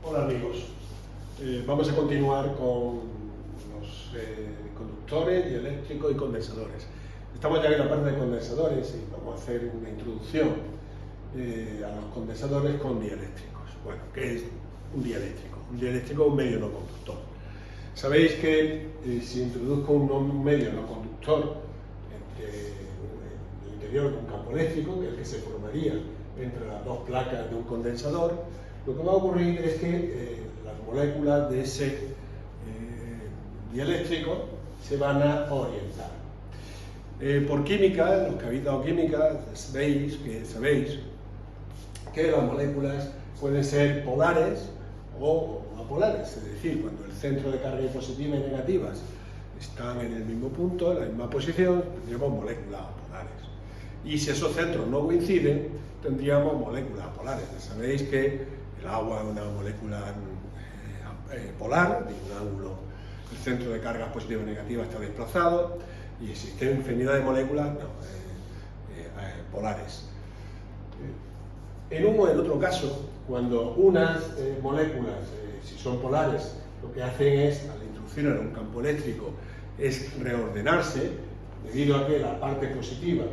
Hola amigos, vamos a continuar con los conductores, dieléctricos y condensadores. Estamos ya en la parte de condensadores y vamos a hacer una introducción a los condensadores con dieléctricos. Bueno, ¿qué es un dieléctrico? Un dieléctrico es un medio no conductor. Sabéis que si introduzco un medio no conductor entre el interior de un campo eléctrico, que es el que se formaría entre las dos placas de un condensador, lo que va a ocurrir es que las moléculas de ese dieléctrico se van a orientar. Por química, los que habéis dado química, sabéis que las moléculas pueden ser polares o apolares, es decir, cuando el centro de carga positiva y negativas están en el mismo punto, en la misma posición, tendríamos moléculas apolares. Y si esos centros no coinciden, tendríamos moléculas apolares. Ya sabéis que el agua es una molécula polar, de un ángulo, el centro de cargas positiva y negativa está desplazado, y existen infinidad de moléculas polares. En uno o en otro caso, cuando unas moléculas, si son polares, lo que hacen es, al introducir en un campo eléctrico, es reordenarse, debido a que la parte positiva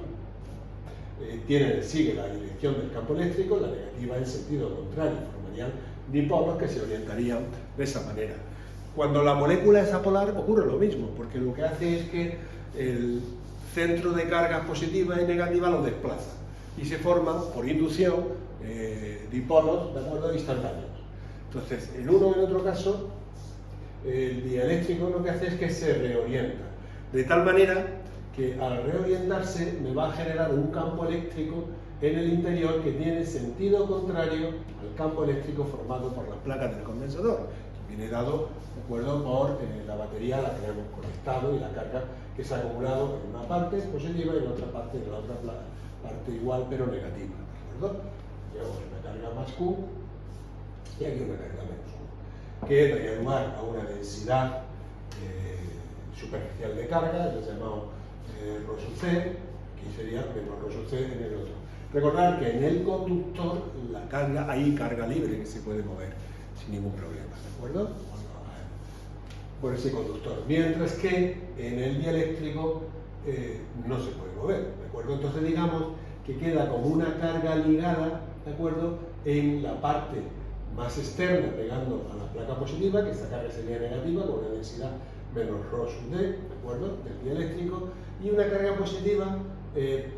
sigue la dirección del campo eléctrico, la negativa en sentido contrario, formarían dipolos que se orientarían de esa manera. Cuando la molécula es apolar ocurre lo mismo, porque lo que hace es que el centro de cargas positiva y negativa lo desplaza y se forman por inducción dipolos de acuerdo instantáneos. Entonces, en uno o en otro caso, el dieléctrico lo que hace es que se reorienta, de tal manera que al reorientarse me va a generar un campo eléctrico en el interior que tiene sentido contrario al campo eléctrico formado por las placas del condensador, que viene dado, de acuerdo, por la batería a la que hemos conectado y la carga que se ha acumulado en una parte positiva y en otra parte, en la otra parte igual pero negativa, ¿de acuerdo? Llevamos una carga más Q y aquí una carga menos Q, que daría lugar a una densidad superficial de carga, lo llamamos ρ sub C, aquí sería menos ρ sub C en el otro. Recordar que en el conductor la carga, hay carga libre que se puede mover sin ningún problema, ¿de acuerdo? Por ese conductor, mientras que en el dieléctrico no se puede mover, ¿de acuerdo? Entonces digamos que queda como una carga ligada, ¿de acuerdo?, en la parte más externa pegando a la placa positiva, que esta carga sería negativa con una densidad menos ρ sub D, ¿de acuerdo?, del dieléctrico, y una carga positiva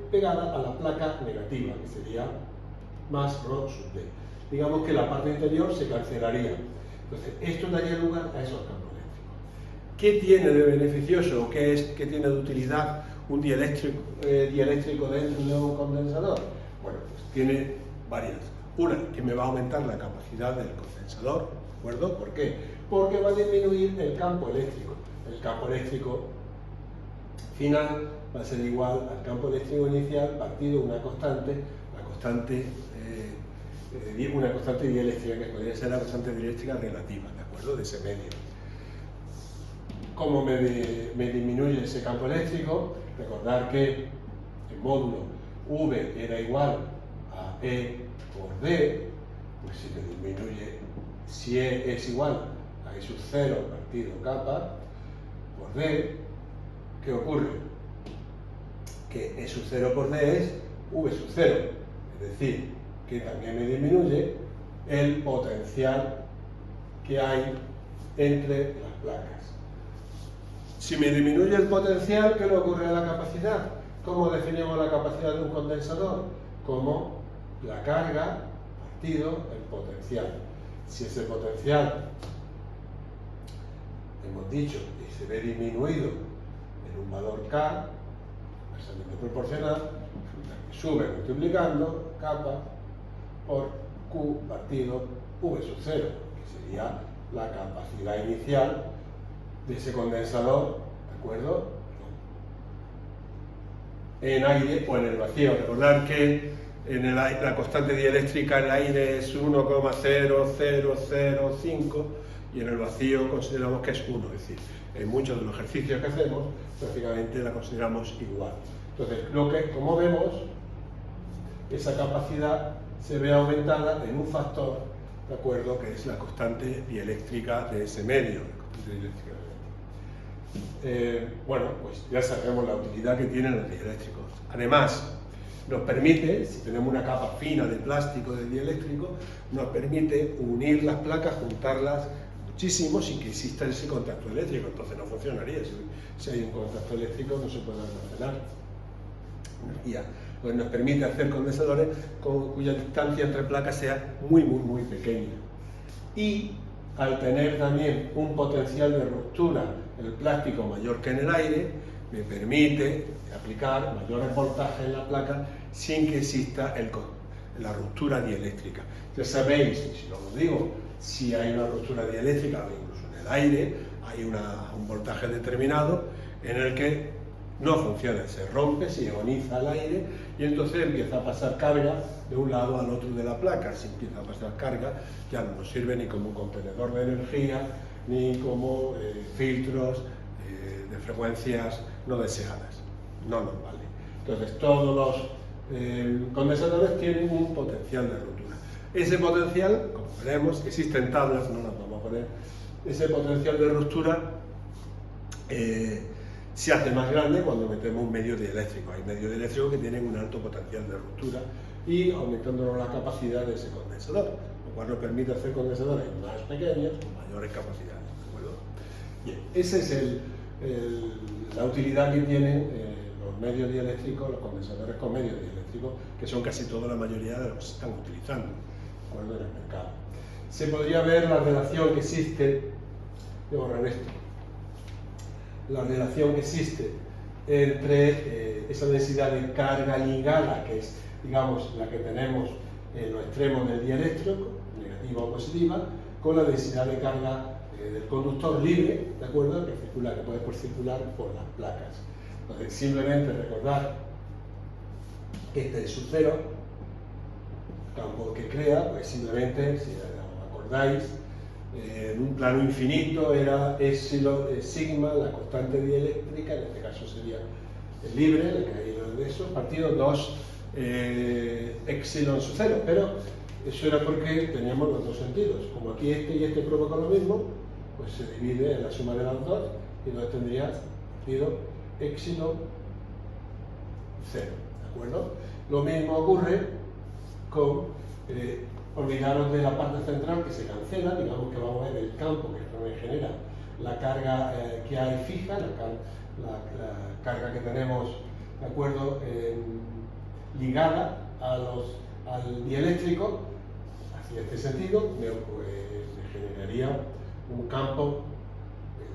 pegada a la placa negativa, que sería más ρ sub D. Digamos que la parte interior se cancelaría. Entonces, esto daría lugar a esos campos eléctricos. ¿Qué tiene de beneficioso o qué tiene de utilidad un dieléctrico dentro de un condensador? Bueno, pues tiene varias. Una, que me va a aumentar la capacidad del condensador, ¿de acuerdo? ¿Por qué? Porque va a disminuir el campo eléctrico. El campo eléctrico final va a ser igual al campo eléctrico inicial partido una constante dieléctrica, que podría ser la constante dieléctrica relativa, ¿de acuerdo?, de ese medio. ¿Cómo me disminuye ese campo eléctrico? Recordar que el módulo V era igual a E por D, pues si me disminuye, si E es igual a E sub 0 partido kappa por D, ¿qué ocurre? Que E sub 0 por D es V sub 0, es decir, que también me disminuye el potencial que hay entre las placas. Si me disminuye el potencial, ¿qué le ocurre a la capacidad? ¿Cómo definimos la capacidad de un condensador? Como la carga partido el potencial. Si ese potencial, hemos dicho, que se ve disminuido en un valor K, inversamente proporcional, sube multiplicando kappa por Q partido V sub 0, que sería la capacidad inicial de ese condensador, ¿de acuerdo?, en aire o en el vacío. Recordar que en la constante dieléctrica en el aire es 1,0005 y en el vacío consideramos que es 1, es decir, en muchos de los ejercicios que hacemos prácticamente la consideramos igual. Entonces, como vemos, esa capacidad se ve aumentada en un factor ¿de acuerdo? Que es la constante dieléctrica de ese medio. Bueno, pues ya sabemos la utilidad que tienen los dieléctricos. Además, nos permite, si tenemos una capa fina de plástico de dieléctrico, nos permite unir las placas, juntarlas muchísimo sin que exista ese contacto eléctrico. Entonces no funcionaría. Si hay un contacto eléctrico no se puede almacenar energía. Pues nos permite hacer condensadores cuya distancia entre placas sea muy pequeña. Y al tener también un potencial de ruptura en el plástico mayor que en el aire, me permite aplicar mayores voltajes en la placa sin que exista la ruptura dieléctrica. Ya sabéis, si no lo digo, si hay una ruptura dieléctrica, incluso en el aire, hay un voltaje determinado en el que no funciona, se rompe, se ioniza el aire y entonces empieza a pasar carga de un lado al otro de la placa. Si empieza a pasar carga, ya no nos sirve ni como contenedor de energía, ni como filtros de frecuencias no deseadas. No nos vale. Entonces todos los condensadores tienen un potencial de ruptura. Ese potencial, como veremos, existen tablas, no las vamos a poner, ese potencial de ruptura se hace más grande cuando metemos un medio dieléctrico. Hay medios dieléctricos que tienen un alto potencial de ruptura y aumentándonos la capacidad de ese condensador, lo cual nos permite hacer condensadores más pequeños con mayores capacidades. ¿De acuerdo? Bien, esa es la utilidad que tienen los medios dieléctricos, los condensadores con medios dieléctricos, que son casi toda la mayoría de los que se están utilizando, ¿de acuerdo?, en el mercado. Se podría ver la relación que existe, voy a borrar esto, la relación que existe entre esa densidad de carga ligada, que es, digamos, la que tenemos en los extremos del dieléctrico, negativa o positiva, con la densidad de carga del conductor libre, ¿de acuerdo?, que puede circular por las placas. Entonces, simplemente recordar que este es su cero, campo que crea, pues simplemente, si os acordáis, en un plano infinito era sigma, la constante dieléctrica, en este caso sería el libre, el caído de eso, partido 2 epsilon sub 0, pero eso era porque teníamos los dos sentidos. Como aquí este y este provocan lo mismo, pues se divide en la suma de las dos y entonces tendría partido epsilon 0, ¿de acuerdo? Lo mismo ocurre con olvidaros de la parte central que se cancela, digamos que vamos a ver el campo que me genera la carga que hay fija, la carga que tenemos, ¿de acuerdo?, ligada al dieléctrico, hacia este sentido, me generaría un campo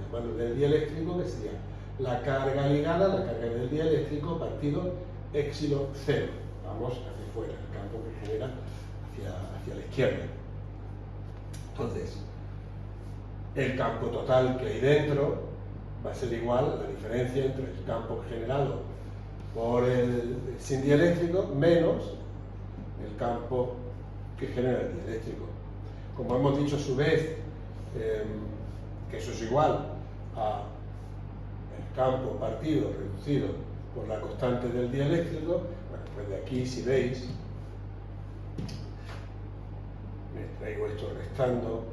llamado del dieléctrico, que sería la carga ligada, la carga del dieléctrico partido epsilon 0. Vamos hacia afuera, el campo que genera hacia la izquierda. Entonces, el campo total que hay dentro va a ser igual, la diferencia entre el campo generado por el sin dieléctrico menos el campo que genera el dieléctrico. Como hemos dicho a su vez, que eso es igual a el campo partido reducido por la constante del dieléctrico, bueno, pues de aquí, si veis, me traigo esto restando,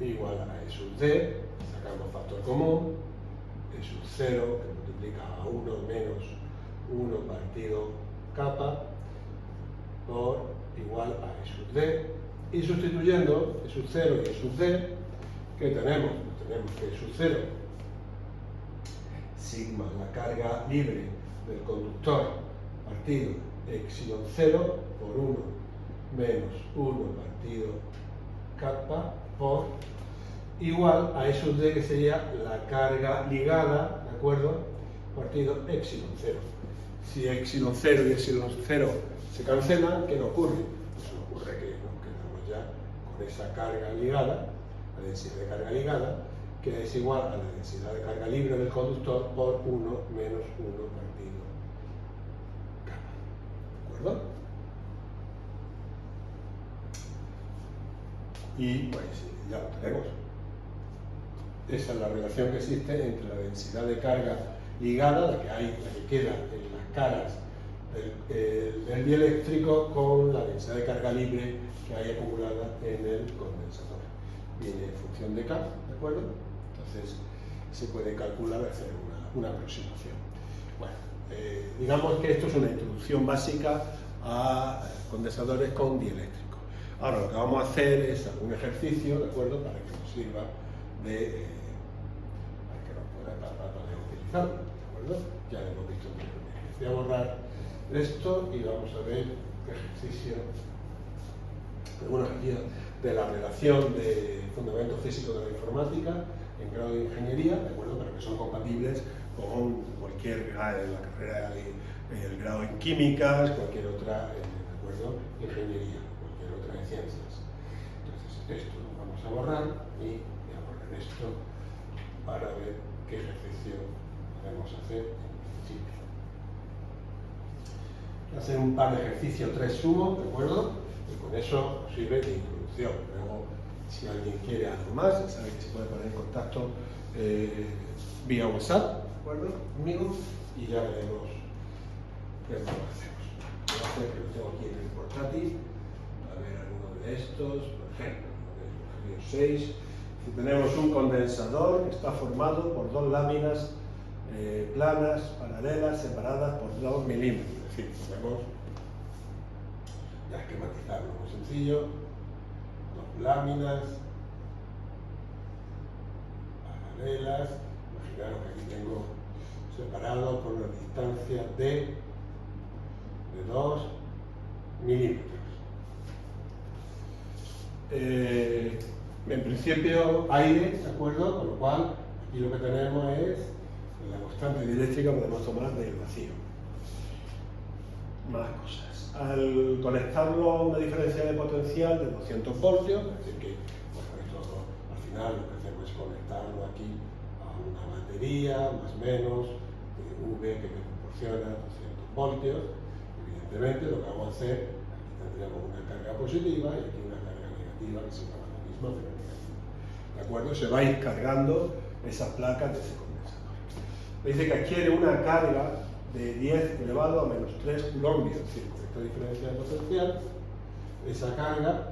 igual a E sub D, sacamos factor común, E sub 0 que multiplica a 1 menos 1 partido kappa por igual a E sub D, y sustituyendo E sub 0 y E sub D, ¿qué tenemos? Pues tenemos que E sub 0 sigma la carga libre del conductor partido epsilon 0 por 1 menos 1 partido kappa por igual a E sub D, que sería la carga ligada, ¿de acuerdo?, partido epsilon 0. Si epsilon 0 y epsilon 0 se cancelan, ¿qué nos ocurre? Pues nos ocurre que nos quedamos ya con esa carga ligada, la densidad de carga ligada, que es igual a la densidad de carga libre del conductor por 1 menos 1 partido kappa. ¿De acuerdo? Y pues ya lo tenemos. Esa es la relación que existe entre la densidad de carga ligada, la que queda en las caras del dieléctrico con la densidad de carga libre que hay acumulada en el condensador. Viene en función de K, ¿de acuerdo? Entonces se puede calcular y hacer una aproximación. Bueno, digamos que esto es una introducción básica a condensadores con dieléctrico. Ahora lo que vamos a hacer es algún ejercicio, ¿de acuerdo? Para que nos sirva para que nos pueda poder utilizarlo, ¿de acuerdo? Ya lo hemos visto anteriormente. Voy a borrar esto y vamos a ver qué ejercicio, algunos ejercicios de la relación de fundamentos físicos de la informática en grado de ingeniería, ¿de acuerdo? Pero que son compatibles con cualquier grado de la carrera, el grado en químicas, cualquier otra, ¿de acuerdo? Ingeniería, cualquier otra en ciencias. Entonces, esto lo vamos a borrar y voy a borrar esto para ver qué ejercicio podemos hacer en principio. Voy a hacer un par de ejercicios, 3 sumos, ¿de acuerdo? Y con eso sirve de introducción. Luego, si alguien quiere algo más, ya sabe que se puede poner en contacto vía WhatsApp, ¿de acuerdo? Conmigo, y ya veremos qué es lo que hacemos. Voy a hacer que lo tengo aquí en el portátil, a ver alguno de estos, por ejemplo, el ejercicio 6. Si tenemos un condensador que está formado por dos láminas planas, paralelas, separadas por 2 milímetros. Es decir, podemos ya esquematizarlo, muy sencillo. Dos láminas paralelas. Imaginaros que aquí tengo separado por una distancia de 2 milímetros. En principio aire, ¿de acuerdo? Con lo cual aquí lo que tenemos es la constante dieléctrica, podemos tomar del vacío. Más cosas. Al conectarlo a una diferencia de potencial de 200 voltios, es decir que bueno, esto al final lo que hacemos es conectarlo aquí a una batería, más o menos, V que me proporciona 200 voltios. Evidentemente lo que vamos a hacer, aquí tendremos una carga positiva y aquí una carga negativa que se llama la misma pero negativa. ¿De acuerdo? Se va a ir cargando esas placas de ese condensador. Dice que adquiere una carga de 10 elevado a menos 3 coulombios, es decir, con esta diferencia de potencial, esa carga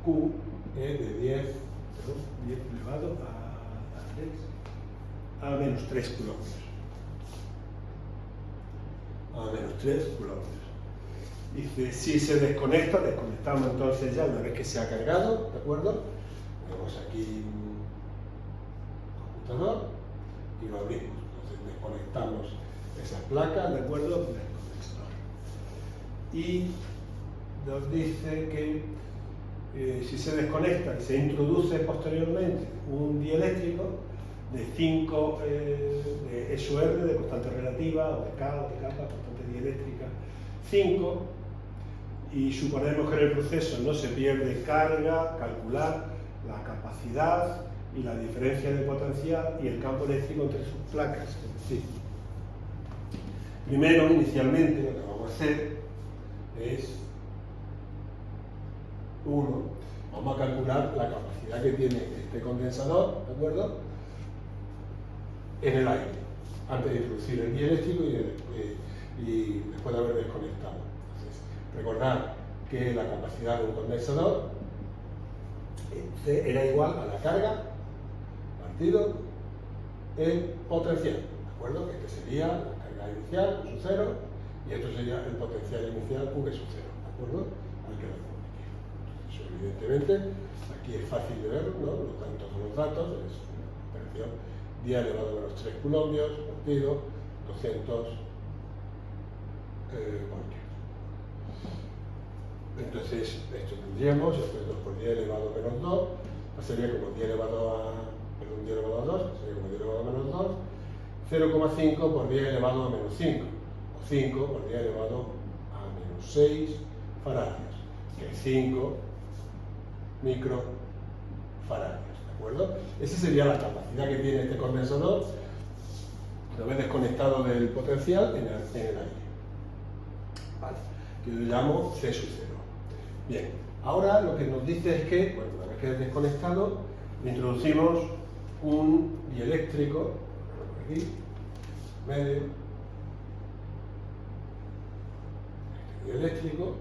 Q es de 10 elevado a menos 3 coulombios. A menos 3 coulombios. Dice, si se desconecta, desconectamos entonces ya una vez que se ha cargado, ¿de acuerdo? Tenemos aquí un computador y lo abrimos. Entonces desconectamos esas placas, ¿de acuerdo? Del condensador. Y nos dice que si se desconecta y se introduce posteriormente un dieléctrico de 5 de SUR, de constante relativa, o de K, o de kappa, constante dieléctrica, 5, y suponemos que en el proceso no se pierde carga, calcular la capacidad y la diferencia de potencial y el campo eléctrico entre sus placas. Es decir, primero, inicialmente, lo que vamos a hacer es, vamos a calcular la capacidad que tiene este condensador, ¿de acuerdo?, en el aire, antes de introducir el dieléctrico y después de haber desconectado. Entonces, recordad que la capacidad de un condensador era igual a la carga partido el potencial, ¿de acuerdo? Este sería la carga inicial, su cero, y esto sería el potencial inicial, V sub cero, ¿de acuerdo? Al que lo hemos metido. Eso, evidentemente, aquí es fácil de verlo, ¿no? No están todos los datos, es una operación 10 elevado a menos 3 coulombios, partido 200 voltios. Entonces, esto tendríamos, esto es 2 por 10 elevado a menos 2, sería como 10 elevado a 2, sería como 10 elevado a menos 2, 0,5 por 10 elevado a menos 5, o 5 por 10 elevado a menos 6 faradios, que es 5 microfaradios, ¿de acuerdo? Esa sería la capacidad que tiene este condensador, una vez desconectado del potencial en el aire. Vale, que yo llamo C sub 0. Bien, ahora lo que nos dice es que, bueno, una vez que es desconectado, introducimos un dieléctrico, aquí, medio, dieléctrico,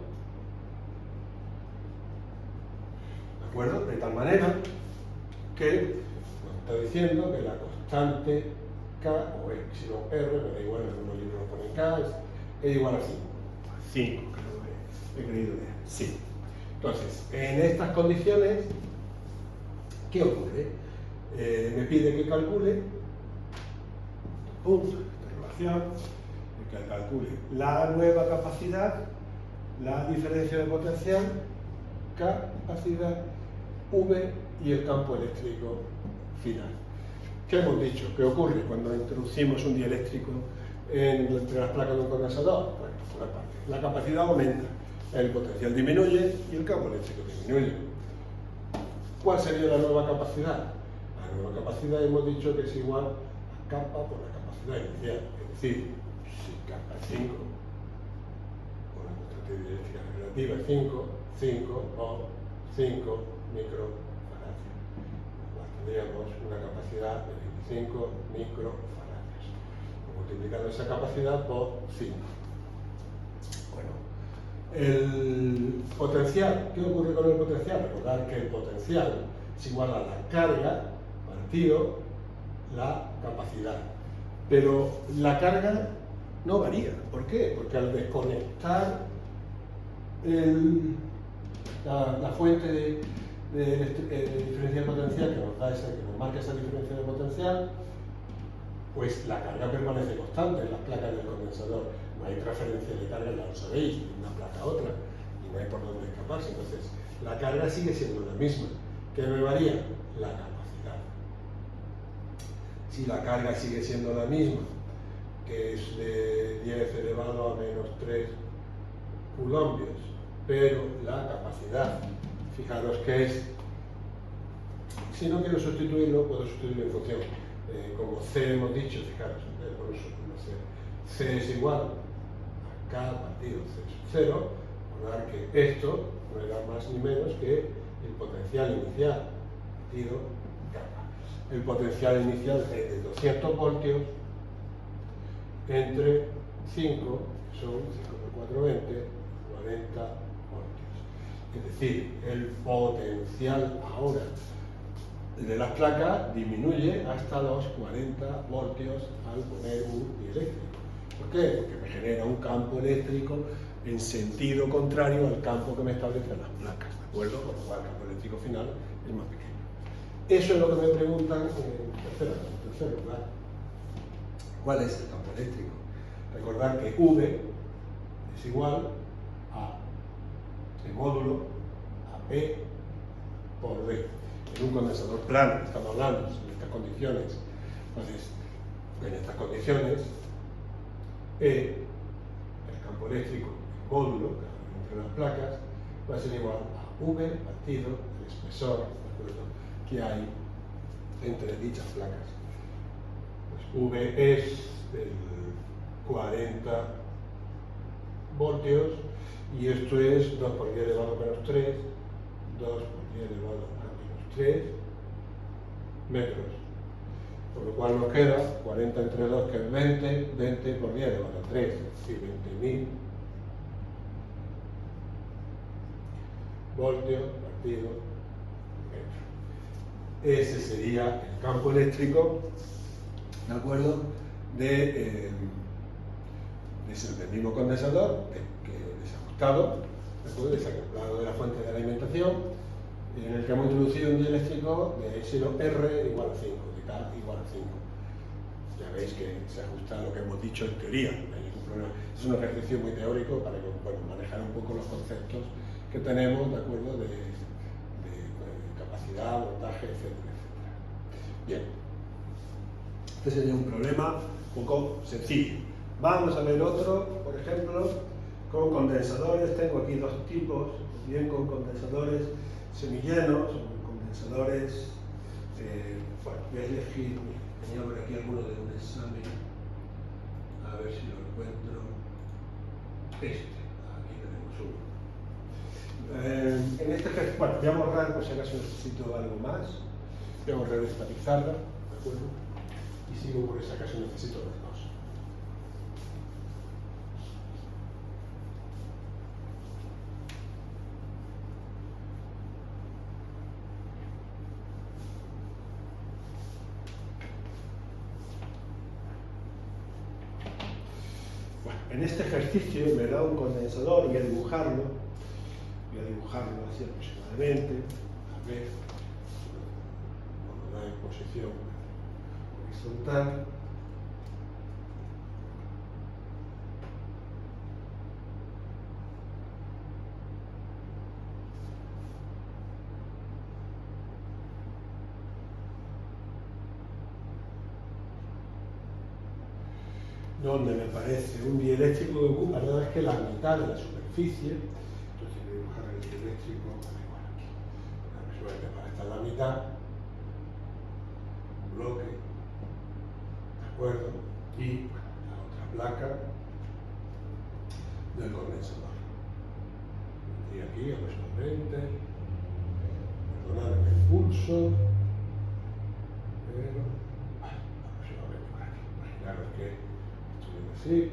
¿de acuerdo? De tal manera que nos está diciendo que la constante K o epsilon R, me da igual, en algunos libros lo ponen K, es igual a 5. 5, creo que he creído leer. Sí. Entonces, en estas condiciones, ¿qué ocurre? Me pide que calcule, punto, interrogación, que calcule la nueva capacidad, la diferencia de potencial, capacidad, V y el campo eléctrico final. ¿Qué hemos dicho? ¿Qué ocurre cuando introducimos un dieléctrico entre las placas de un condensador? Bueno, una parte. La capacidad aumenta, el potencial disminuye y el campo eléctrico disminuye. ¿Cuál sería la nueva capacidad? La nueva capacidad hemos dicho que es igual a kappa por la capacidad inicial. Es decir, si kappa es 5, por la constante dieléctrica relativa es 5 o 5 microfarads. Tendríamos una capacidad de 25 microfarads. Multiplicando esa capacidad por 5. Bueno, el potencial, ¿qué ocurre con el potencial? Recordad que el potencial es igual a la carga partido la capacidad. Pero la carga no varía. ¿Por qué? Porque al desconectar la fuente de diferencia de potencial que nos da que nos marca esa diferencia de potencial, pues la carga permanece constante en las placas del condensador. No hay transferencia de carga, ya lo sabéis, de una placa a otra, y no hay por dónde escaparse. Entonces, la carga sigue siendo la misma. ¿Qué me varía? La capacidad. Si la carga sigue siendo la misma, que es de 10 elevado a menos 3 coulombios, pero la capacidad, fijaros que es, si no quiero sustituirlo, puedo sustituirlo en función. Como C hemos dicho, fijaros, C es igual a K partido C sub 0, recordar que esto no era más ni menos que el potencial inicial partido K. El potencial inicial es de 200 voltios entre 5, que son 5 por 4, 20, 40 voltios. Es decir, el potencial ahora de las placas disminuye hasta los 40 voltios al poner un dieléctrico. ¿Por qué? Porque me genera un campo eléctrico en sentido contrario al campo que me establecen las placas, ¿de acuerdo? Con lo cual el campo eléctrico final es más pequeño. Eso es lo que me preguntan en tercer lugar. ¿Cuál es el campo eléctrico? Recordar que V es igual a el módulo a P por D. En un condensador plano, estamos hablando en estas condiciones. Entonces, en estas condiciones, E, el campo eléctrico, el módulo entre las placas, va a ser igual a V partido el espesor, ¿de acuerdo?, que hay entre dichas placas. Pues V es el 40 voltios y esto es 2 por 10 elevado a menos 3, 2 por 10 elevado a menos 3 metros. Por lo cual nos queda 40 entre 2, que es 20, 20 por 10 elevado a 3, es decir, 20.000 voltios partido metro. Ese sería el campo eléctrico, ¿de acuerdo?, del mismo condensador, desajustado, ¿de acuerdo?, desacoplado de la fuente de alimentación, en el que hemos introducido un dieléctrico de epsilon R igual a 5, de K igual a 5. Ya veis que se ajusta a lo que hemos dicho en teoría, no hay ningún problema. Es un ejercicio muy teórico para que, bueno, manejar un poco los conceptos que tenemos, ¿de acuerdo?, de capacidad, voltaje, etcétera, etcétera. Bien, este sería un problema un poco sencillo. Vamos a ver otro, por ejemplo, con condensadores. Tengo aquí dos tipos, bien con condensadores semillenos, condensadores, bueno, voy a elegir, tenía por aquí alguno de un examen, a ver si lo encuentro. Aquí tenemos uno. En este ejercicio, bueno, voy a borrar por si acaso necesito algo más, voy a borrar esta pizarra, ¿de acuerdo?, y sigo por si acaso necesito los dos. en este ejercicio me da un condensador, voy a dibujarlo así aproximadamente, a ver, cuando da en posición horizontal. Donde me parece un dieléctrico que ocupa nada más que la mitad de la superficie. Entonces voy a dibujar el dieléctrico, igual aquí, porque para estar la mitad, un bloque, ¿de acuerdo? Y bueno, la otra placa del condensador. Y aquí aproximadamente, perdonad el pulso, pero aproximadamente por aquí. Imaginaros que así,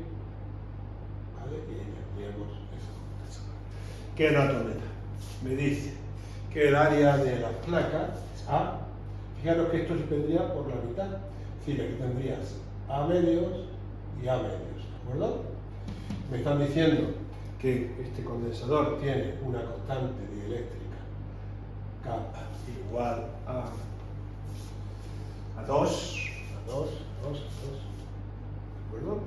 ¿vale? Y añadimos ese condensador. ¿Qué dato me da? Me dice que el área de las placas es A. Fijaros que esto se tendría por la mitad. Es decir, aquí tendrías A medios y A medios, ¿de acuerdo? Me están diciendo que este condensador tiene una constante dieléctrica kappa igual a 2, ¿de acuerdo?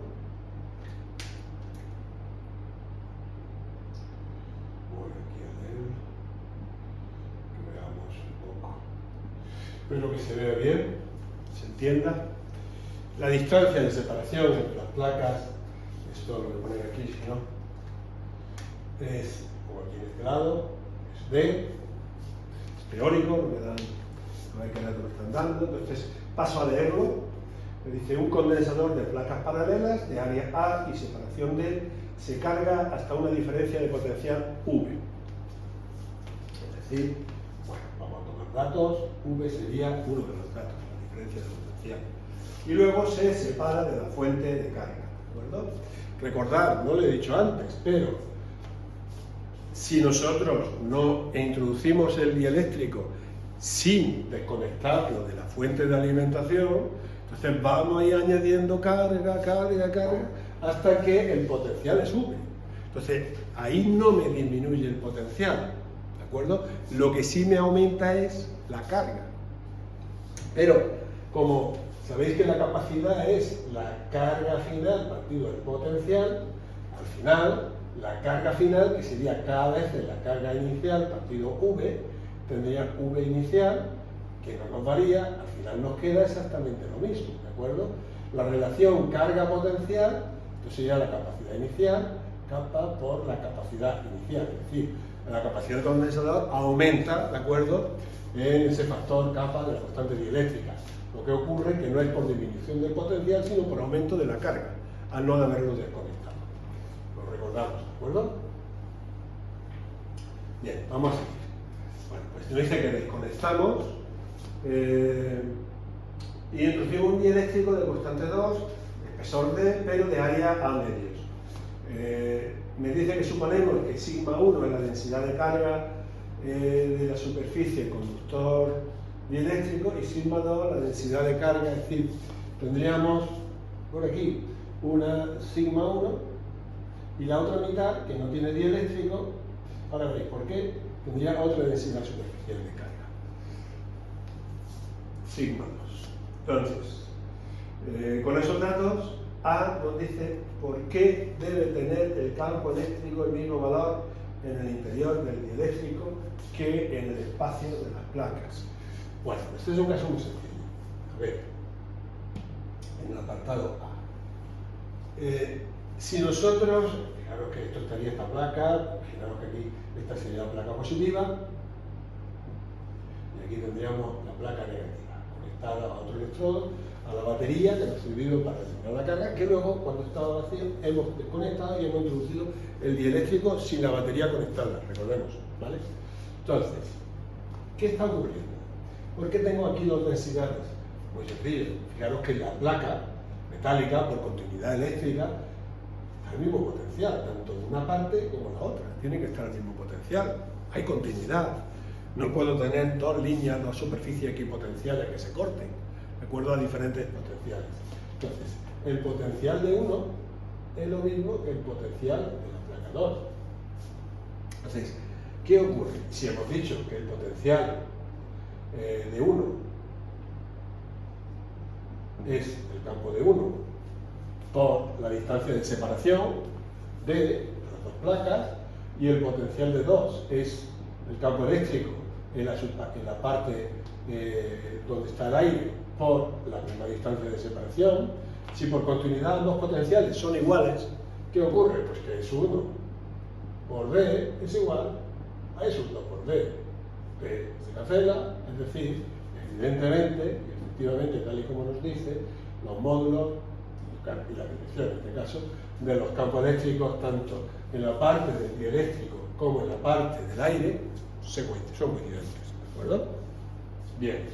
Voy aquí a leer, que veamos un poco. Espero que se vea bien, se entienda. La distancia de separación entre las placas, esto lo voy a poner aquí, si no, es, como aquí en este lado, es D, es teórico, me dan, a ver qué dato me están dando, entonces paso a leerlo. Me dice, un condensador de placas paralelas de área A y separación D se carga hasta una diferencia de potencial V. Es decir, bueno, vamos a tomar datos, V sería uno de los datos, la diferencia de potencial. Y luego se separa de la fuente de carga, ¿de acuerdo? Recordad, no lo he dicho antes, pero si nosotros no introducimos el dieléctrico sin desconectarlo de la fuente de alimentación, entonces vamos a ir añadiendo carga, hasta que el potencial es V. Entonces, ahí no me disminuye el potencial, ¿de acuerdo? Lo que sí me aumenta es la carga. Pero, como sabéis que la capacidad es la carga final partido del potencial, al final, la carga final, que sería cada vez de la carga inicial partido V, tendría V inicial, que no nos varía, al final nos queda exactamente lo mismo, ¿de acuerdo? La relación carga-potencial, esto sería la capacidad inicial, kappa por la capacidad inicial, es decir, la capacidad del condensador aumenta, ¿de acuerdo?, en ese factor kappa de la constante dieléctrica. Lo que ocurre es que no es por disminución del potencial, sino por aumento de la carga, al no haberlo desconectado. Lo recordamos, ¿de acuerdo? Bien, vamos a seguir. Bueno, pues nos dice que desconectamos y introducimos un dieléctrico de constante 2, espesor D, pero de área A medios. Me dice que suponemos que sigma 1 es la densidad de carga de la superficie conductor dieléctrico y sigma 2 la densidad de carga, es decir, tendríamos por aquí una sigma 1 y la otra mitad, que no tiene dieléctrico, ahora veréis por qué, tendría otra densidad superficial de carga. Sigma 2. Entonces, con esos datos, A nos dice por qué debe tener el campo eléctrico el mismo valor en el interior del dieléctrico que en el espacio de las placas. Bueno, este es un caso muy sencillo. A ver, en el apartado A. Si nosotros, fijaros que esto estaría esta placa, fijaros que aquí esta sería la placa positiva, y aquí tendríamos la placa negativa, conectada a otro electrodo, a la batería que nos ha servido para eliminar la carga, que luego, cuando estaba vacío, hemos desconectado y hemos introducido el dieléctrico sin la batería conectada, recordemos, ¿vale? Entonces, ¿qué está ocurriendo? ¿Por qué tengo aquí dos densidades? Muy sencillo, fijaros que la placa metálica, por continuidad eléctrica, está al mismo potencial, tanto en una parte como en la otra, tiene que estar al mismo potencial, hay continuidad. No puedo tener dos líneas, dos superficies equipotenciales que se corten, de acuerdo a diferentes potenciales. Entonces, el potencial de uno es lo mismo que el potencial de la placa 2. Entonces, ¿qué ocurre? Si hemos dicho que el potencial de 1 es el campo de 1 por la distancia de separación de las dos placas, y el potencial de 2 es el campo eléctrico en la parte donde está el aire por la misma distancia de separación. Si por continuidad ambos potenciales son iguales, ¿qué ocurre? Pues que S1 por B es igual a S1 por B. B se cancela, es decir, evidentemente y efectivamente, tal y como nos dice, los módulos y la dirección en este caso de los campos eléctricos, tanto en la parte del dieléctrico como en la parte del aire, son coincidentes, ¿de acuerdo? Bien,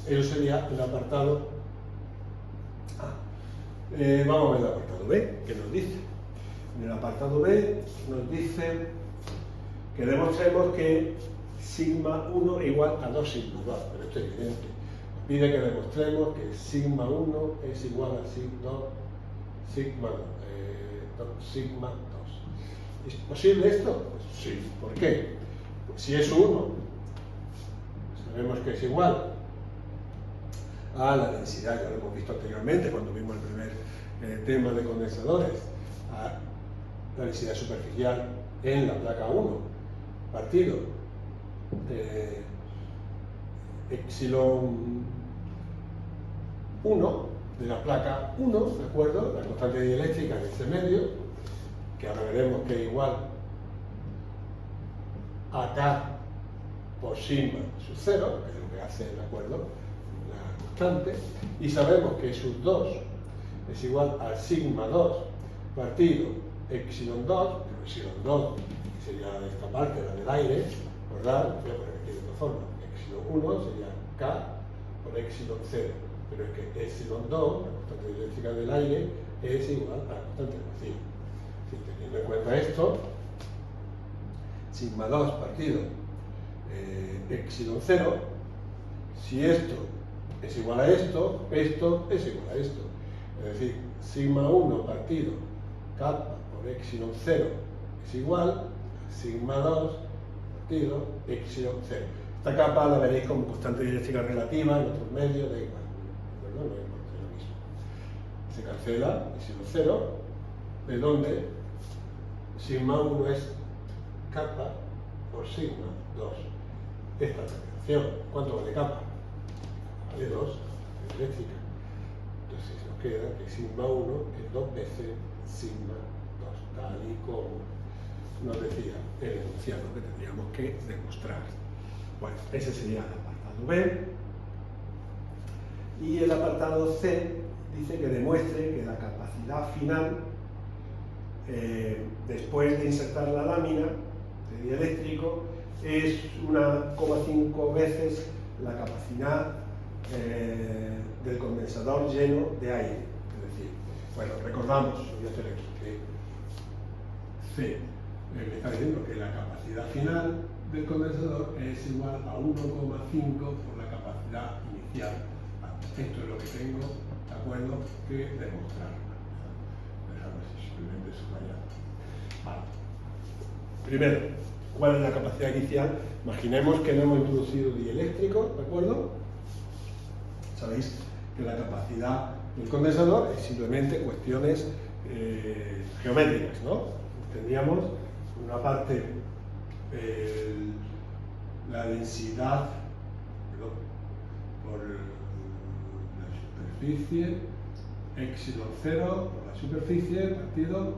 eso sería el apartado A. Vamos a ver el apartado B, ¿qué nos dice? En el apartado B nos dice que demostremos que sigma 1 es igual a 2 sigma 2, pero esto es evidente. Nos pide que demostremos que sigma 1 es igual a sigma 2. ¿Es posible esto? Pues sí. ¿Por qué? Pues si es 1, sabemos que es igual a la densidad, ya lo hemos visto anteriormente cuando vimos el primer tema de condensadores, a la densidad superficial en la placa 1 partido epsilon 1 de la placa 1, ¿de acuerdo? La constante dieléctrica en este medio, que ahora veremos que es igual a K por sigma sub 0, que es lo que hace, ¿de acuerdo?, la constante, y sabemos que sub 2 es igual a sigma 2 partido epsilon 2, pero epsilon 2 sería de esta parte, la del aire, ¿verdad? Voy a poner aquí de otra forma, epsilon 1 sería K por epsilon 0, pero es que epsilon 2, la constante dieléctrica del aire, es igual a la constante del vacío. Si teniendo en cuenta esto, sigma 2 partido epsilon 0, si esto es igual a esto, esto es igual a esto. Es decir, sigma 1 partido kappa por epsilon 0 es igual a sigma 2 partido epsilon 0. Esta capa la veréis como constante dieléctrica relativa en otros medios, da igual, ¿no? No importa, es lo mismo. Se cancela epsilon 0, de donde sigma 1 es kappa por sigma 2. Esta es la relación. ¿Cuánto vale kappa? Vale 2, eléctrica. Entonces nos queda que sigma 1 es 2 veces sigma 2, tal y como nos decía el enunciado que tendríamos que demostrar. Bueno, ese sería el apartado B. Y el apartado C dice que demuestre que la capacidad final, después de insertar la lámina de dieléctrico, es 1,5 veces la capacidad del condensador lleno de aire. Es decir, bueno, recordamos, voy a hacer aquí, que C me está diciendo que la capacidad final del condensador es igual a 1,5 por la capacidad inicial. Esto es lo que tengo, ¿de acuerdo?, que demostrar. Déjame simplemente subrayar. Vale. Primero, ¿cuál es la capacidad inicial? Imaginemos que no hemos introducido dieléctrico, ¿de acuerdo? Sabéis que la capacidad del condensador es simplemente cuestiones geométricas, ¿no? Tendríamos una parte la densidad, perdón, por la superficie, epsilon 0 por la superficie partido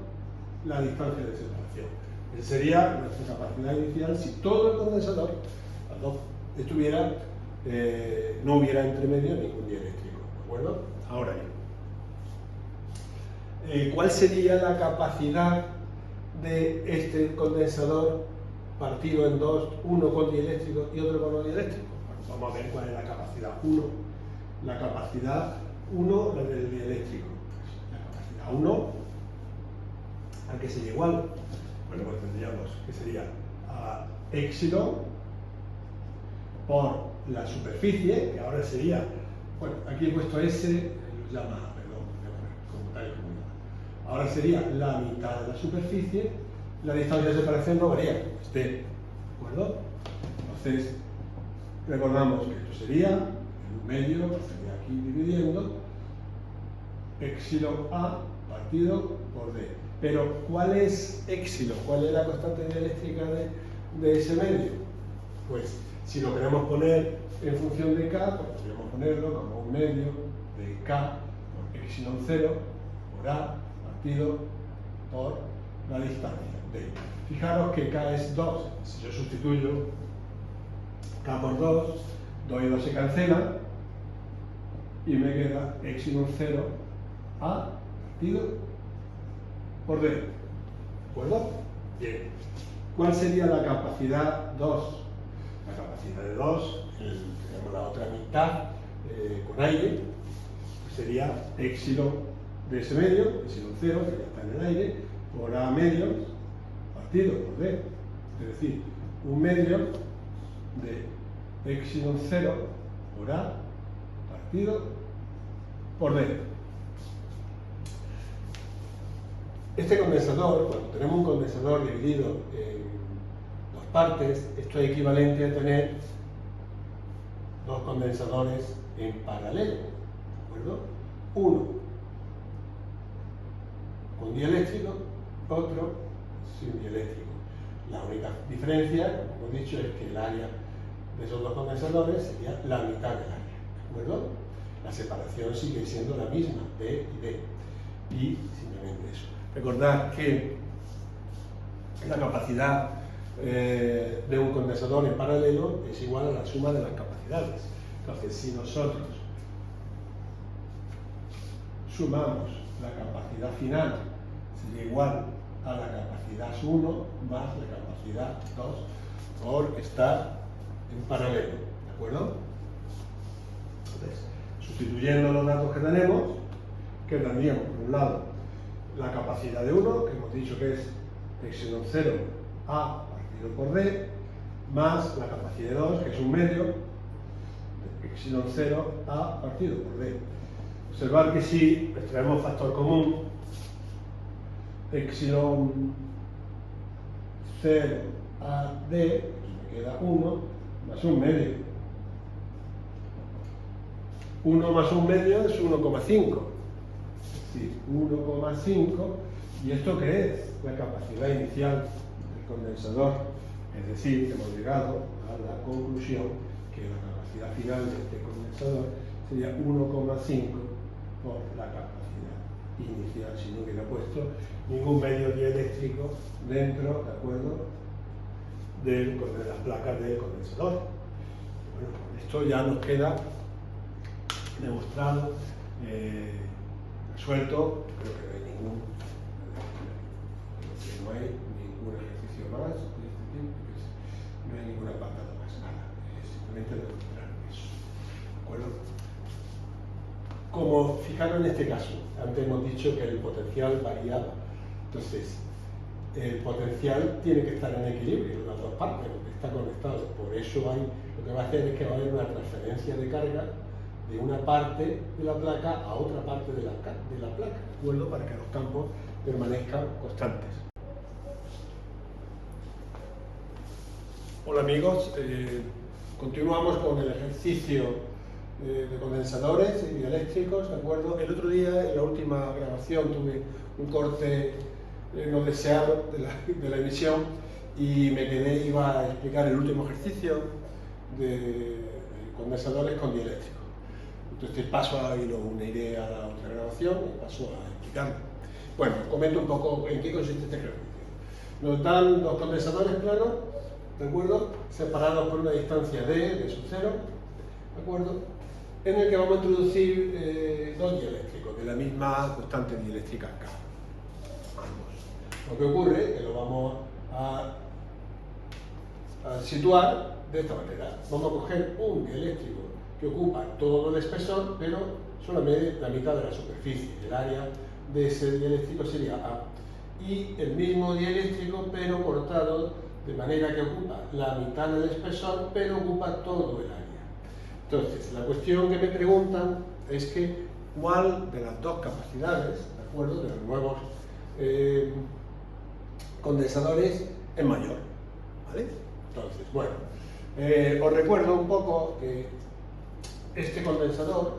la distancia de separación. Esa sería nuestra capacidad inicial si todo el condensador estuviera, no hubiera entre medio ningún dieléctrico, ¿de acuerdo? Ahora bien, ¿cuál sería la capacidad de este condensador partido en dos, uno con dieléctrico y otro con no dieléctrico? Bueno, vamos a ver cuál es la capacidad 1. La capacidad 1, la del dieléctrico. La capacidad 1, ¿a qué sería igual? Bueno, pues tendríamos que sería epsilon por la superficie, que ahora sería, bueno, aquí he puesto S, lo llama, perdón, como tal y como llama. Ahora sería la mitad de la superficie, la distancia de separación no varía, es D, ¿de acuerdo? Entonces, recordamos que esto sería el medio, sería aquí dividiendo, epsilon A partido por D. Pero, ¿cuál es epsilon? ¿Cuál es la constante dieléctrica de ese medio? Pues, si lo queremos poner en función de K, pues podríamos ponerlo como un medio de K por epsilon 0 por A partido por la distancia D. Fijaros que K es 2. Si yo sustituyo K por 2, 2 y 2 se cancelan y me queda epsilon 0 A partido por D. ¿De acuerdo? Bien. ¿Cuál sería la capacidad 2? La capacidad de 2, tenemos la otra mitad con aire, pues sería epsilon de ese medio, epsilon 0, que ya está en el aire, por A medios partido por D. Es decir, un medio de epsilon 0 por A partido por D. Este condensador, cuando tenemos un condensador dividido en dos partes, esto es equivalente a tener dos condensadores en paralelo, ¿de acuerdo? Uno con dieléctrico, otro sin dieléctrico. La única diferencia, como hemos dicho, es que el área de esos dos condensadores sería la mitad del área, ¿de acuerdo? La separación sigue siendo la misma, D y D. Y simplemente eso. Recordad que la capacidad de un condensador en paralelo es igual a la suma de las capacidades. Entonces, si nosotros sumamos la capacidad final, sería igual a la capacidad 1 más la capacidad 2 por estar en paralelo, ¿de acuerdo? Entonces, sustituyendo los datos que tenemos, quedaríamos por un lado la capacidad de 1, que hemos dicho que es epsilon 0 A partido por D, más la capacidad de 2, que es un medio, de epsilon 0 A partido por D. Observar que si extraemos factor común, epsilon 0 a D, pues me queda 1 más un medio. 1 más un medio es 1,5. Es decir, 1,5. ¿Y esto qué es? La capacidad inicial del condensador. Es decir, que hemos llegado a la conclusión que la capacidad final de este condensador sería 1,5 por la capacidad inicial, si no hubiera puesto ningún medio dieléctrico dentro, ¿de acuerdo?, de las placas del condensador. Bueno, esto ya nos queda demostrado, resuelto. Creo que no hay ningún ejercicio más de este tipo, no hay ningún apartado más, nada, simplemente demostrar eso, ¿de acuerdo? Como fijaros en este caso, antes hemos dicho que el potencial variaba, entonces el potencial tiene que estar en equilibrio en las dos partes, porque está conectado. Por eso lo que va a hacer es que va a haber una transferencia de carga de una parte de la placa a otra parte de la placa, ¿de acuerdo? Para que los campos permanezcan constantes. Hola amigos, continuamos con el ejercicio de condensadores y dieléctricos, ¿de acuerdo? El otro día, en la última grabación, tuve un corte no deseado de la emisión y iba a explicar el último ejercicio de condensadores con dieléctricos. Entonces paso y lo uniré a la otra grabación y paso a explicarlo. Bueno, comento un poco en qué consiste este ejercicio. Nos dan dos condensadores planos, ¿de acuerdo?, separados por una distancia d de sub 0, ¿de acuerdo?, en el que vamos a introducir dos dieléctricos de la misma constante dieléctrica K. Lo que ocurre es que lo vamos a situar de esta manera. Vamos a coger un dieléctrico que ocupa todo el espesor, pero solamente la mitad de la superficie. El área de ese dieléctrico sería A. Y el mismo dieléctrico, pero cortado de manera que ocupa la mitad del espesor, pero ocupa todo el área. Entonces, la cuestión que me preguntan es que cuál de las dos capacidades, ¿de acuerdo?, de los nuevos condensadores es mayor, ¿vale? Entonces, bueno, os recuerdo un poco que este condensador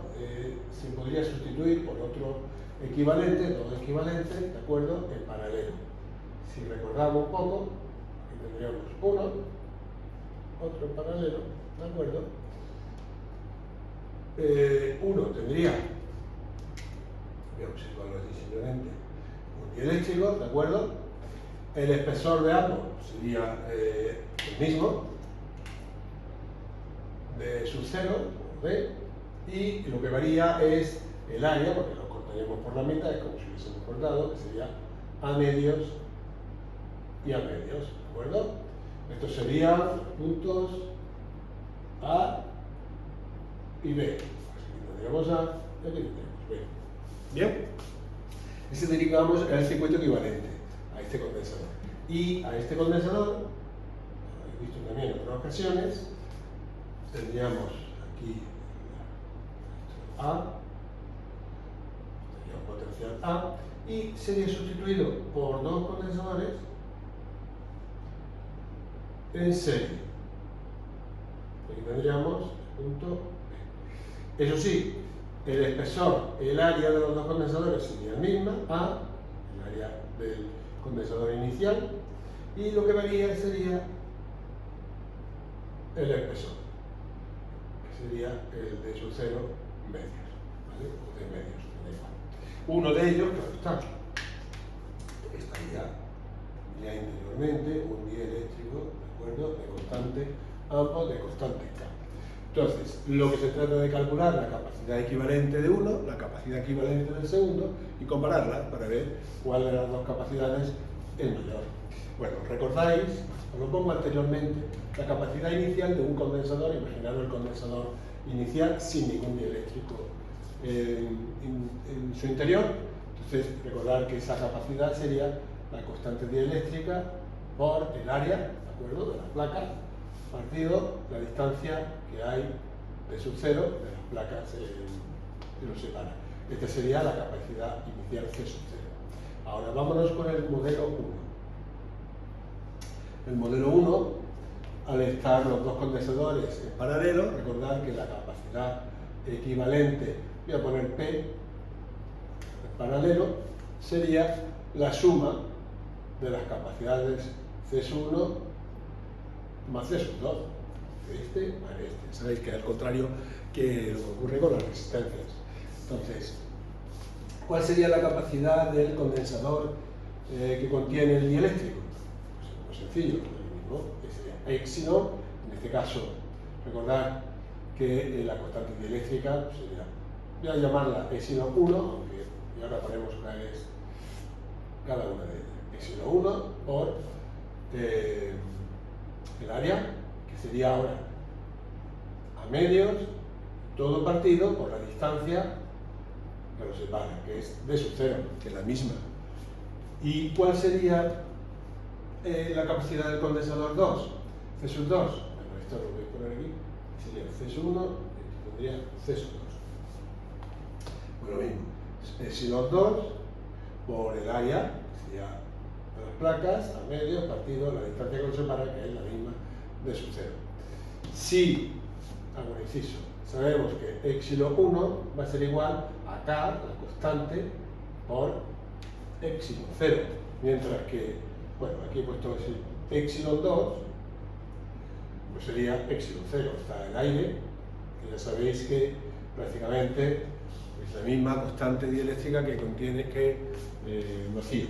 se podría sustituir por otro equivalente, dos equivalentes, ¿de acuerdo?, en paralelo. Si recordamos un poco, aquí tendríamos uno, otro en paralelo, ¿de acuerdo? Uno tendría, voy a observarlo así simplemente, un dieléctrico, ¿de acuerdo? El espesor de ambos sería el mismo, de sub 0, ¿ve? Y lo que varía es el área, porque lo cortaríamos por la mitad, es como si hubiésemos cortado, que sería A medios y A medios, ¿de acuerdo? Estos serían los puntos A y B. Aquí tendríamos A y aquí tendríamos B. Bien, ese digamos es el circuito equivalente a este condensador. Y a este condensador, lo habéis visto también en otras ocasiones, tendríamos aquí A, tendría un potencial A, y sería sustituido por dos condensadores en serie. Aquí tendríamos el punto B. Eso sí, el espesor, el área de los dos condensadores sería la misma, A, el área del condensador inicial, y lo que varía sería el espesor, que sería el de sub 0 medios, ¿vale? O de medios, da igual. Uno de ellos, claro está, estaría ya interiormente un dieléctrico, ¿de acuerdo?, de constante, ambos de constante K. Entonces, lo que se trata de calcular la capacidad equivalente de uno, la capacidad equivalente del segundo, y compararlas para ver cuál de las dos capacidades es mayor. Bueno, recordáis, os lo pongo anteriormente, la capacidad inicial de un condensador, imaginaros el condensador inicial sin ningún dieléctrico en su interior. Entonces, recordar que esa capacidad sería la constante dieléctrica por el área, ¿de acuerdo?, de la placa, partido la distancia que hay de sub 0 de las placas que los separa. Esta sería la capacidad inicial C sub 0. Ahora vámonos con el modelo 1. El modelo 1, al estar los dos condensadores en paralelo, recordad que la capacidad equivalente, voy a poner P, en paralelo, sería la suma de las capacidades C sub 1 más C sub 2, este más este. Sabéis que es al contrario que lo que ocurre con las resistencias. Entonces, ¿cuál sería la capacidad del condensador que contiene el dieléctrico? Pues sencillo, lo mismo, que sería épsilon, en este caso, recordad que la constante dieléctrica sería, voy a llamarla epsilon 1, aunque y ahora ponemos cuál es cada una de ellas. Epsilon 1 por el área, que sería ahora a medios, todo partido por la distancia que lo separa, que es D sub 0, que es la misma. ¿Y cuál sería la capacidad del condensador 2? C sub 2. Bueno, esto lo voy a poner aquí. Sería C sub 1, y tendría C sub 2. Bueno, mismo. Epsilon 2 por el área, que sería de las placas, a medios, partido la distancia que lo separa, que es la misma de sub 0. Si, hago un inciso, sabemos que epsilon 1 va a ser igual a K, la constante, por epsilon 0, mientras que, bueno, aquí he puesto epsilon 2, pues sería epsilon 0, está el aire, que ya sabéis que prácticamente es la misma constante dieléctrica que contiene vacío.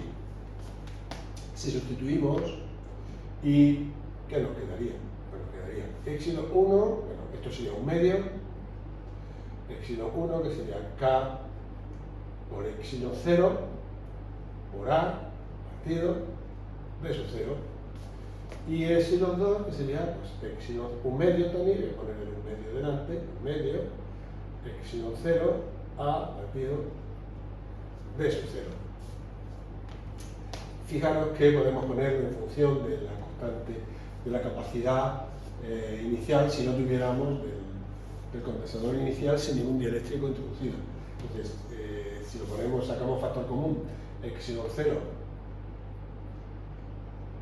Si sustituimos, ¿y qué nos quedaría? Bueno, quedaría epsilon 1, bueno, esto sería un medio, epsilon 1 que sería K por epsilon 0 por A partido B sub 0, y epsilon 2 que sería pues epsilon un medio también, voy a ponerle un medio delante, un medio, epsilon 0 A partido B sub 0. Fijaros que podemos ponerlo en función de la constante de la capacidad inicial si no tuviéramos del condensador inicial sin ningún dieléctrico introducido. Entonces, si lo ponemos, sacamos factor común, epsilon 0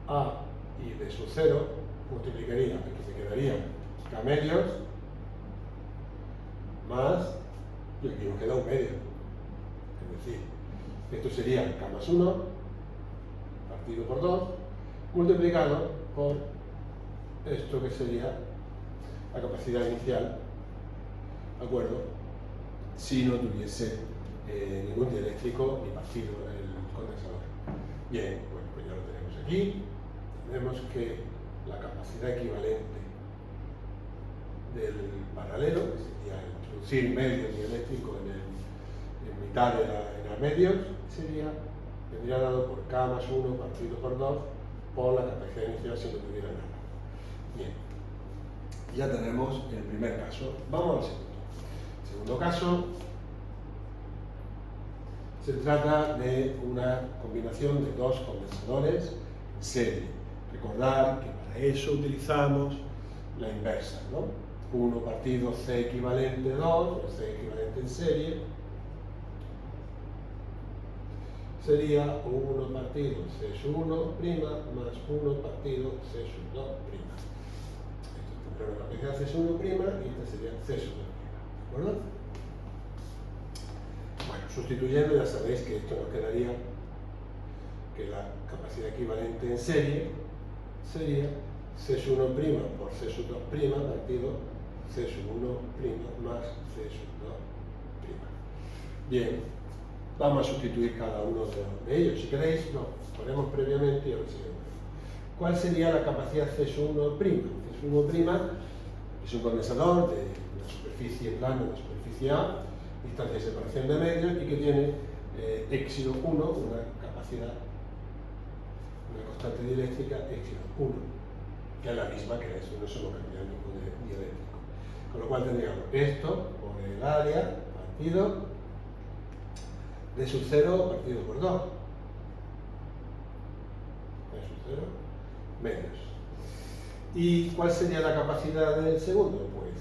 A y D sub 0, multiplicaría, aquí me quedaría K medios más, y aquí nos queda un medio. Es decir, esto sería K más 1 partido por 2, multiplicado por esto que sería la capacidad inicial, ¿de acuerdo? Si no tuviese ningún dieléctrico ni partido el condensador. Bien, bueno, pues ya lo tenemos aquí. Tenemos que la capacidad equivalente del paralelo, que sería introducir medio dieléctrico en mitad de la medios, vendría dado por K más 1 partido por 2 por la capacidad inicial si no tuviera nada. Bien, ya tenemos el primer caso. Vamos al segundo. El segundo caso se trata de una combinación de dos condensadores en serie. Recordar que para eso utilizamos la inversa, ¿no? 1 partido C equivalente 2, o C equivalente en serie, sería 1 partido C sub 1' más 1 partido C sub 2'. Esto tendrá una capacidad C sub 1' y esta sería C sub 2', ¿de acuerdo? Bueno, sustituyendo ya sabéis que esto nos quedaría que la capacidad equivalente en serie sería C sub 1' por C sub 2' partido C sub 1' más C sub 2'. Bien, vamos a sustituir cada uno de ellos. Si queréis, lo ponemos previamente y ahora sí. ¿Cuál sería la capacidad C sub 1'? C sub 1' es un condensador de una superficie plana, una superficie A, distancia de separación de medios y que tiene epsilon 1, una capacidad, una constante dieléctrica epsilon 1, que es la misma que eso, no se lo cambia ningún dieléctrico. Con lo cual tendríamos esto por el área partido D sub 0 partido por 2. D sub 0 medios. ¿Y cuál sería la capacidad del segundo? Pues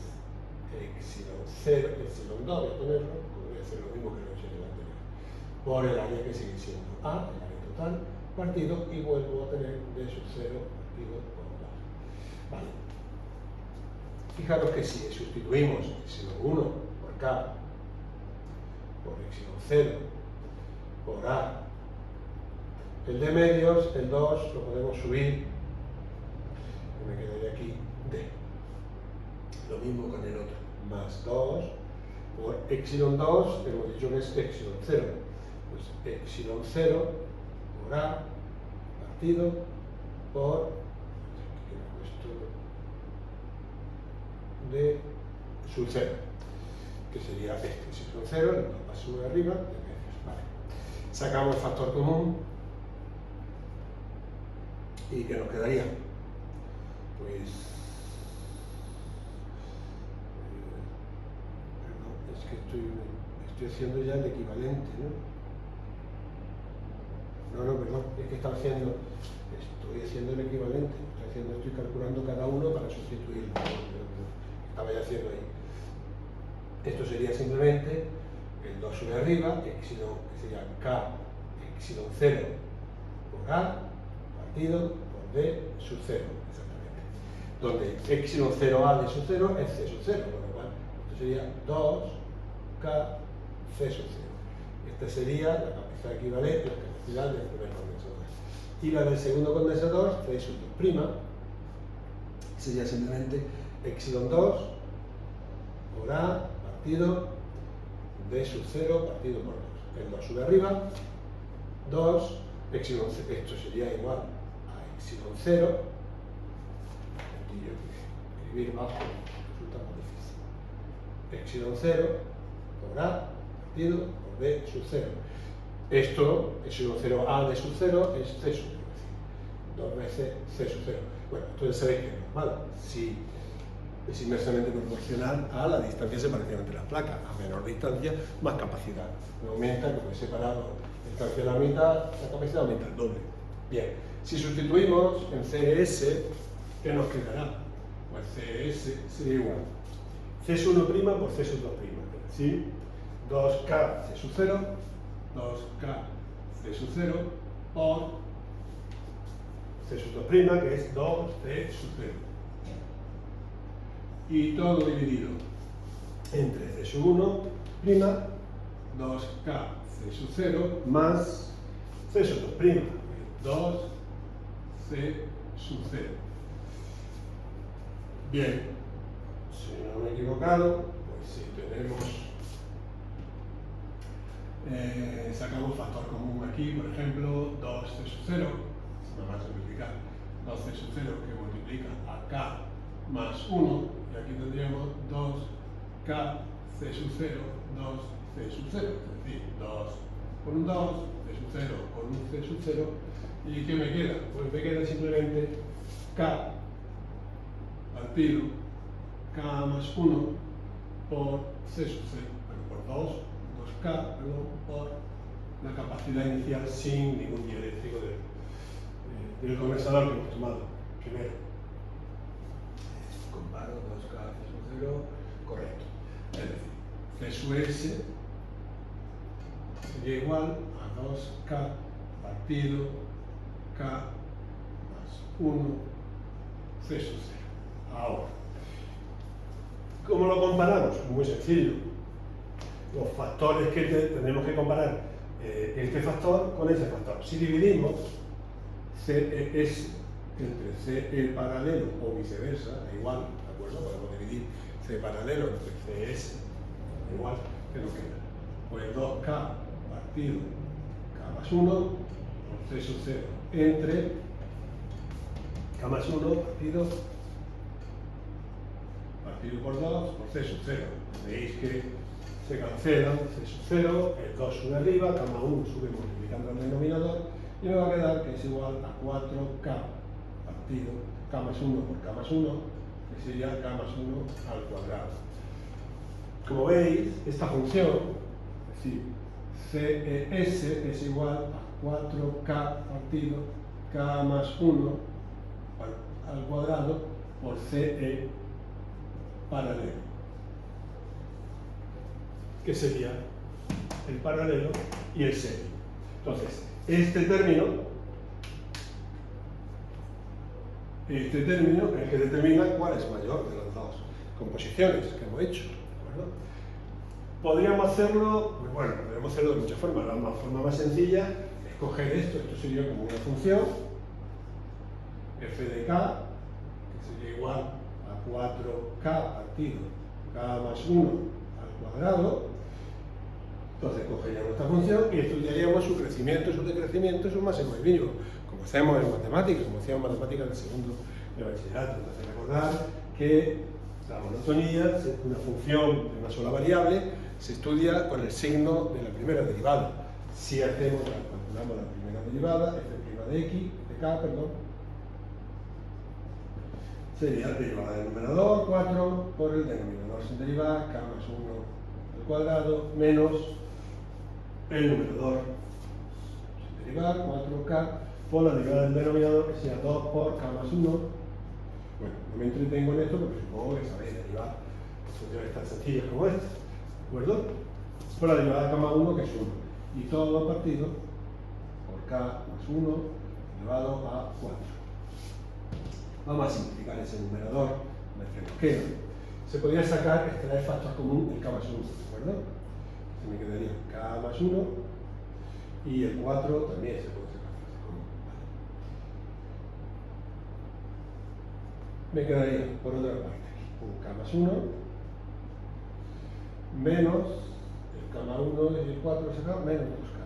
epsilon 0, epsilon 2, voy a ponerlo, voy a hacer lo mismo que lo he hecho en el anterior, por el área que sigue siendo A, el área total, partido, y vuelvo a tener D sub 0 partido por 2. Vale. Fijaros que si sustituimos epsilon 1 por K, por epsilon 0, por A, el de medios, el 2 lo podemos subir, y me quedaría aquí D. Lo mismo con el otro, más 2 por epsilon 2, hemos dicho que es epsilon 0. Pues epsilon 0 por A partido por D sub 0, que sería este, epsilon 0, el 2 va a subir arriba, de medios. Vale. Sacamos el factor común y ¿qué nos quedaría? Pues perdón, es que estoy haciendo ya el equivalente, ¿no? No, perdón, es que estoy haciendo el equivalente, estoy calculando cada uno para sustituirlo. Estaba ya haciendo ahí. Esto sería simplemente el 2 sube arriba, epsilon, que sería K epsilon 0 por A partido por D sub 0, exactamente. Donde epsilon 0A de sub 0 es C sub 0, con lo cual esto sería 2K C sub 0. Esta sería la capacidad equivalente, la capacidad del primer condensador. Y la del segundo condensador, C sub 2', sería simplemente epsilon 2 por A partido D sub 0 partido por 2. El 2 sube arriba, 2, epsilon 0, esto sería igual a epsilon 0, escribir bajo resulta más difícil. Epsilon 0 por A partido por D sub 0. Esto, epsilon 0A de sub 0 es C sub 0, 2 veces C sub 0. Bueno, entonces sabéis que es normal. Si es inversamente proporcional a la distancia de separación entre las placas. A menor distancia, más capacidad. No aumenta, como he separado distancia a la mitad, la capacidad aumenta el doble. Bien, si sustituimos en CS, ¿qué nos quedará? Pues CS sería igual. C sub 1' por C sub 2', es decir, 2K C sub 0, 2K C sub 0 por C sub 2', que es 2C sub 0. Y todo dividido entre C sub 1', 2K C sub 0 más C sub 2', 2C sub 0. Bien, si no me he equivocado, pues si tenemos, sacamos factor común aquí, por ejemplo, 2C sub 0, se me va a simplificar, 2C sub 0 que multiplica a K más 1, y aquí tendríamos 2K C sub 0, 2C sub 0, es decir, 2 por un 2, C sub 0 por un C sub 0, ¿y qué me queda? Pues me queda simplemente K partido K más 1 por C sub 0, pero por 2K, perdón, por la capacidad inicial sin ningún dieléctrico del condensador que hemos tomado primero. Comparo 2K C sub 0, correcto. Es decir, C sub S sería igual a 2K partido K más 1 C sub 0. Ahora, ¿cómo lo comparamos? Muy sencillo. Los factores que tenemos que comparar, este factor con ese factor. Si dividimos CES entre CE paralelo o viceversa, da igual, ¿de acuerdo? Podemos dividir C paralelo entre CS, da igual, ¿qué nos queda? Pues 2K partido K más 1 por C sub 0 entre K más 1 partido por 2 por C sub 0. Veis que se cancelan C sub 0, el 2 sube arriba, K más 1 sube multiplicando el denominador y me va a quedar que es igual a 4K partido K más 1 por K más 1, que sería K más 1 al cuadrado. Como veis, esta función, es decir, CES es igual a 4K partido K más 1 al cuadrado por CE paralelo, que sería el paralelo y el serie. Entonces, este término es el que determina cuál es mayor de las dos composiciones que hemos hecho, ¿de acuerdo? Podríamos hacerlo, pues bueno, podríamos hacerlo de muchas formas. La forma más sencilla es coger esto sería como una función f de k, que sería igual a 4k partido k más 1 al cuadrado. Entonces cogeríamos esta función y estudiaríamos su crecimiento, su decrecimiento, su máximo y mínimo, como hacemos en matemáticas, como hacíamos en matemáticas del segundo de bachillerato. Entonces recordar que la monotonía, una función de una sola variable, se estudia con el signo de la primera derivada. Si calculamos la primera derivada, f' de x, de k, perdón, sería la derivada del numerador, 4, por el denominador sin derivar, k más 1 al cuadrado, menos el numerador sin derivar, 4k, por la derivada del denominador, que sea 2 por k más 1. Bueno, no me entretengo en esto porque supongo que sabéis derivar funciones tan sencillas como esta, ¿de acuerdo? Por la derivada de k más 1, que es 1. Y todo partido por k más 1 elevado a 4. Vamos a simplificar ese numerador, que nos queda. Se podría sacar, extraer factor común del k más 1, ¿de acuerdo? Se me quedaría k más 1 y el 4 también se puede sacar factor común. Vale. Me quedaría, por otra parte, un k más 1 menos el k más 1 y el 4 sacado menos 2k.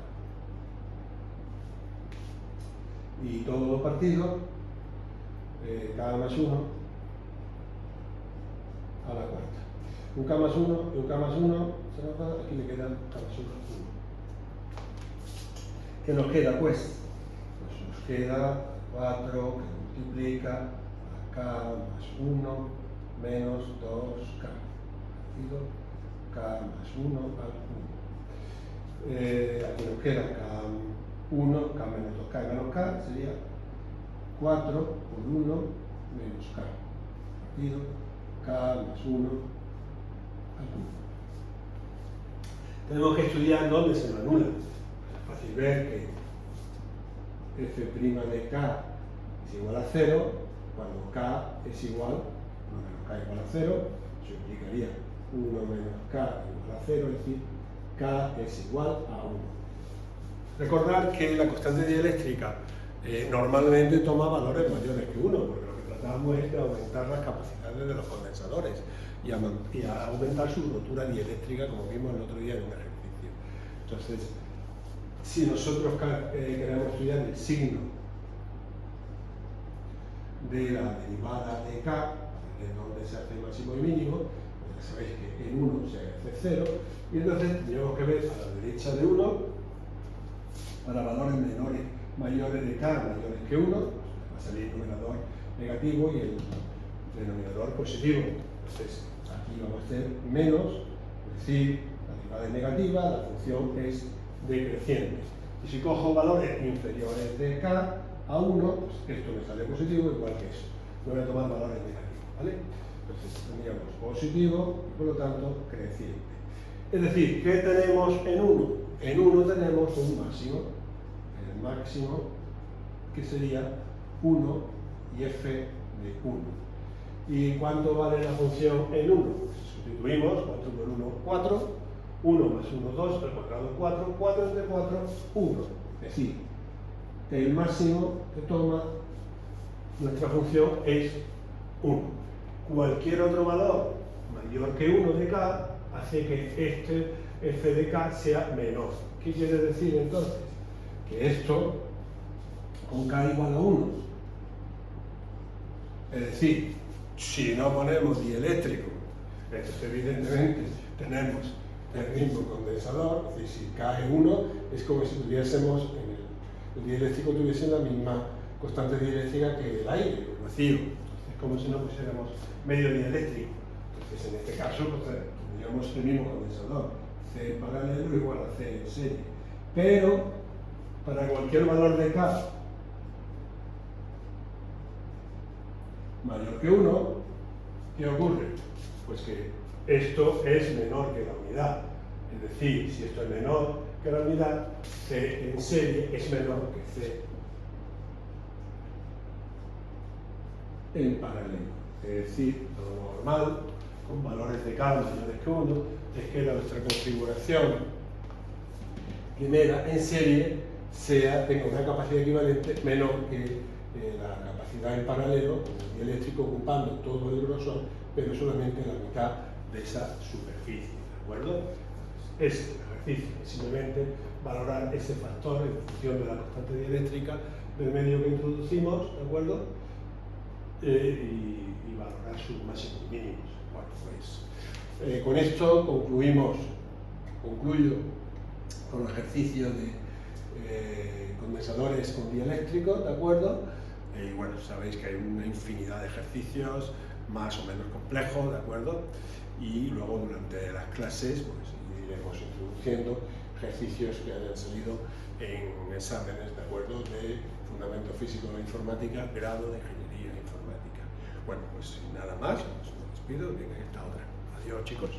Y todo partido k más 1 a la cuarta. Un k más 1 y un k más 1 se nos va, aquí me quedan k más 1, 1. ¿Qué nos queda pues? Pues nos queda 4 que multiplica a k más 1 menos 2k partido k más 1 al 1. Aquí nos queda k1, k menos 2k y menos k sería 4 por 1 menos k partido k más 1 al 1. Tenemos que estudiar dónde se me anula. Es fácil ver que f' de k es igual a 0, cuando K es igual, 1 menos K igual a 0, eso implicaría 1 menos K igual a 0, es decir, K es igual a 1. Recordar que la constante dieléctrica normalmente toma valores mayores que 1, porque lo que tratamos es de aumentar las capacidades de los condensadores y a aumentar su rotura dieléctrica, como vimos el otro día en un ejercicio. Entonces, si nosotros queremos estudiar el signo de la derivada de K, de donde se hace máximo y mínimo, pues ya sabéis que en 1 se hace 0, y entonces tendríamos que ver a la derecha de 1, para valores mayores de K, mayores que 1, va a salir el numerador negativo y el denominador positivo. Entonces, aquí vamos a hacer menos, es decir, la derivada es negativa, la función es decreciente. Y si cojo valores inferiores de K a 1, pues esto me sale positivo, igual que eso. No voy a tomar valores negativos, ¿vale? Entonces, tendríamos positivo y, por lo tanto, creciente. Es decir, ¿qué tenemos en 1? En 1 tenemos un máximo. El máximo, que sería 1 y f de 1. ¿Y cuánto vale la función en 1? Pues sustituimos 4 por 1, 4, 1 más 1, 2, al cuadrado 4, 4 entre 4, 1. Es decir, el máximo que toma nuestra función es 1. Cualquier otro valor mayor que 1 de K hace que este f de K sea menor. ¿Qué quiere decir entonces? Que esto con K igual a 1. Es decir, si no ponemos dieléctrico, entonces evidentemente tenemos el mismo condensador, es decir, si K es 1, es como si tuviésemos, el dieléctrico tuviese la misma constante dieléctrica que el aire, el vacío. Es como si no pusiéramos medio dieléctrico. Entonces, en este caso, pues, tendríamos el mismo condensador, C paralelo igual a C en serie. Pero, para cualquier valor de K mayor que 1, ¿qué ocurre? Pues que esto es menor que la unidad. Es decir, si esto es menor que la unidad, C en serie es menor que C en paralelo. Es decir, lo normal, con valores de K mayores que 1, es que nuestra configuración primera en serie tenga una capacidad equivalente menor que la capacidad en paralelo, con el dieléctrico ocupando todo el grosor, pero solamente la mitad de esa superficie, ¿de acuerdo? Es el ejercicio, simplemente valorar ese factor en función de la constante dieléctrica del medio que introducimos, ¿de acuerdo? Y valorar sus máximos y mínimos. Bueno, pues con esto concluyo con el ejercicio de condensadores con dieléctricos, ¿de acuerdo? Y bueno, sabéis que hay una infinidad de ejercicios más o menos complejos, ¿de acuerdo? Y luego durante las clases pues iremos introduciendo ejercicios que hayan salido en exámenes, ¿de acuerdo? De Fundamento Físico de la Informática, grado de Ingeniería Informática. Bueno, pues sin nada más, os despido, venga esta otra. Adiós, chicos.